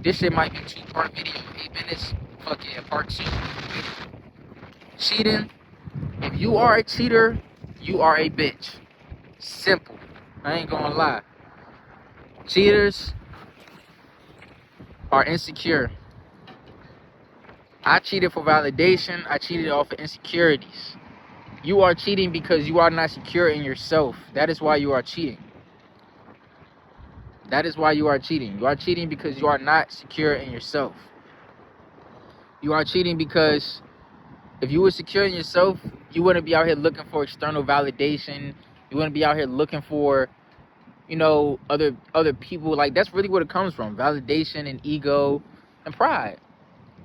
This shit might be two-part video, 8 minutes. Fuck yeah, part two. Cheating. If you are a cheater, you are a bitch. Simple. I ain't gonna lie. Cheaters are insecure. I cheated for validation. I cheated off of insecurities. You are cheating because you are not secure in yourself. That is why you are cheating. That is why you are cheating. You are cheating because you are not secure in yourself. You are cheating because if you were secure in yourself, you wouldn't be out here looking for external validation. You wouldn't be out here looking for, you know, other people. Like, that's really what it comes from. Validation and ego and pride.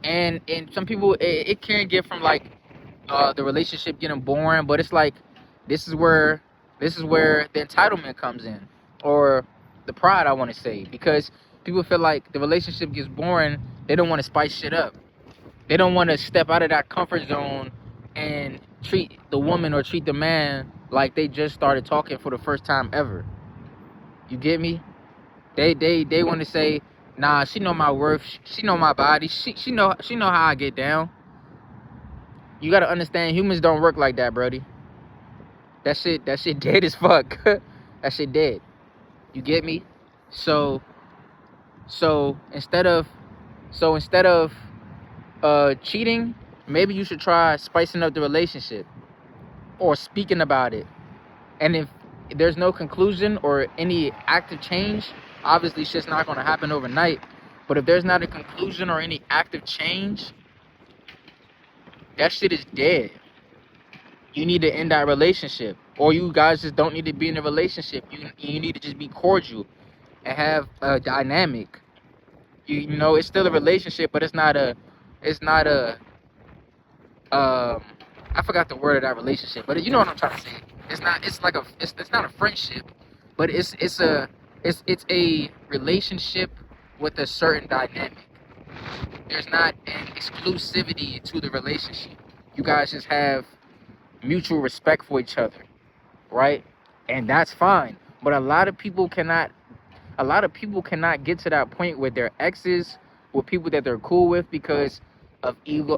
And some people, it can get from like the relationship getting boring, but it's like this is where the entitlement comes in, or the pride, I want to say, because people feel like the relationship gets boring, they don't want to spice shit up. They don't want to step out of that comfort zone and treat the woman or treat the man like they just started talking for the first time ever. You get me? They want to say, nah, she know my worth, she know my body, she know how I get down. You gotta understand, humans don't work like that, Brody. That shit dead as fuck. That shit dead. You get me? So instead of cheating, maybe you should try spicing up the relationship or speaking about it. And if there's no conclusion or any active change, obviously shit's not gonna happen overnight. But if there's not a conclusion or any active change, that shit is dead. You need to end that relationship, or you guys just don't need to be in a relationship. You need to just be cordial and have a dynamic. You know, it's still a relationship, but it's not a I forgot the word of that relationship, but you know what I'm trying to say. It's not a friendship, but it's a relationship with a certain dynamic. There's not an exclusivity to the relationship. You guys just have mutual respect for each other, right? And that's fine. But a lot of people cannot get to that point with their exes, with people that they're cool with, because of ego,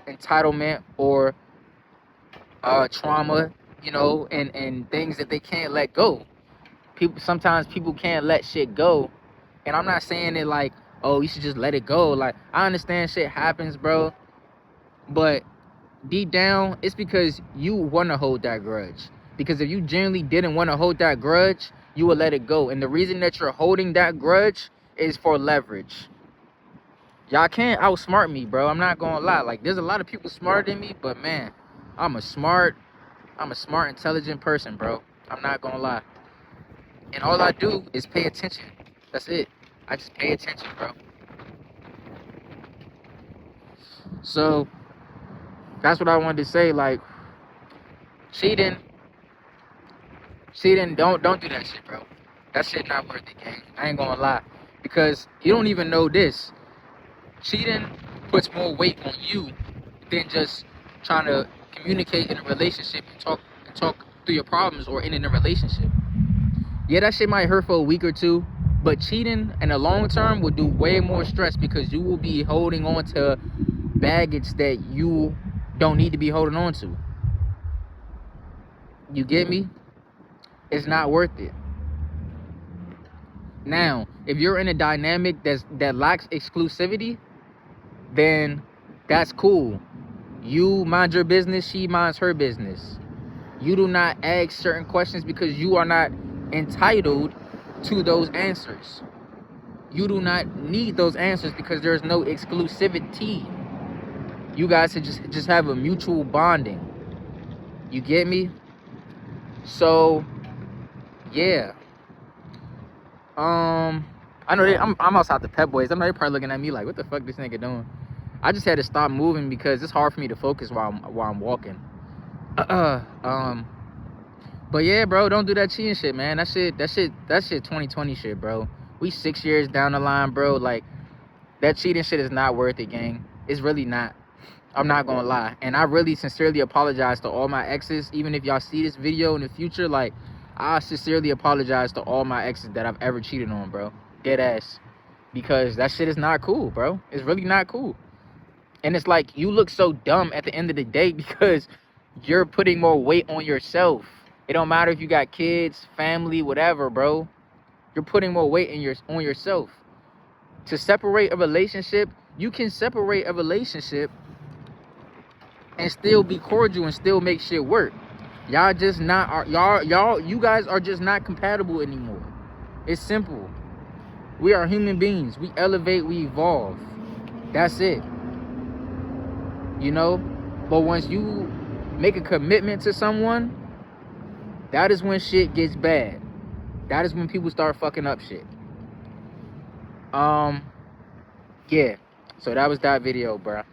entitlement, or trauma, you know, and things that they can't let go. Sometimes people can't let shit go. And I'm not saying it like, oh, you should just let it go. Like, I understand shit happens, bro. But deep down, it's because you want to hold that grudge. Because if you genuinely didn't want to hold that grudge, you would let it go. And the reason that you're holding that grudge is for leverage. Y'all can't outsmart me, bro. I'm not gonna lie. Like, there's a lot of people smarter than me, but man, I'm a smart, intelligent person, bro. I'm not gonna lie. And all I do is pay attention. That's it. I just pay attention, bro. So that's what I wanted to say. Like, cheating, don't do that shit, bro. That shit not worth it, gang. I ain't gonna lie. Because you don't even know this. Cheating puts more weight on you than just trying to communicate in a relationship and talk through your problems or in a relationship. Yeah, that shit might hurt for a week or two, but cheating in the long term will do way more stress, because you will be holding on to baggage that you don't need to be holding on to. You get me? It's not worth it. Now, if you're in a dynamic that lacks exclusivity, then that's cool. You mind your business, she minds her business. You do not ask certain questions because you are not entitled to those answers. You do not need those answers because there's no exclusivity. You guys should just have a mutual bonding. You get me? So, yeah. I know I'm outside the Pep Boys. I know they're probably looking at me like, what the fuck this nigga doing? I just had to stop moving because it's hard for me to focus while I'm walking. But yeah, bro, don't do that cheating shit, man. That shit 2020 shit, bro. We 6 years down the line, bro. Like, that cheating shit is not worth it, gang. It's really not. I'm not gonna lie. And I really sincerely apologize to all my exes. Even if y'all see this video in the future, like, I sincerely apologize to all my exes that I've ever cheated on, bro. Dead ass. because that shit is not cool, bro. It's really not cool. And it's like you look so dumb at the end of the day because you're putting more weight on yourself. It don't matter if you got kids, family, whatever, bro. You're putting more weight on yourself. To separate a relationship, you can separate a relationship and still be cordial and still make shit work. Y'all just not you guys are just not compatible anymore. It's simple. We are human beings. We elevate, we evolve. That's it. You know? But once you make a commitment to someone, that is when shit gets bad. That is when people start fucking up shit. Yeah. So that was that video, bruh.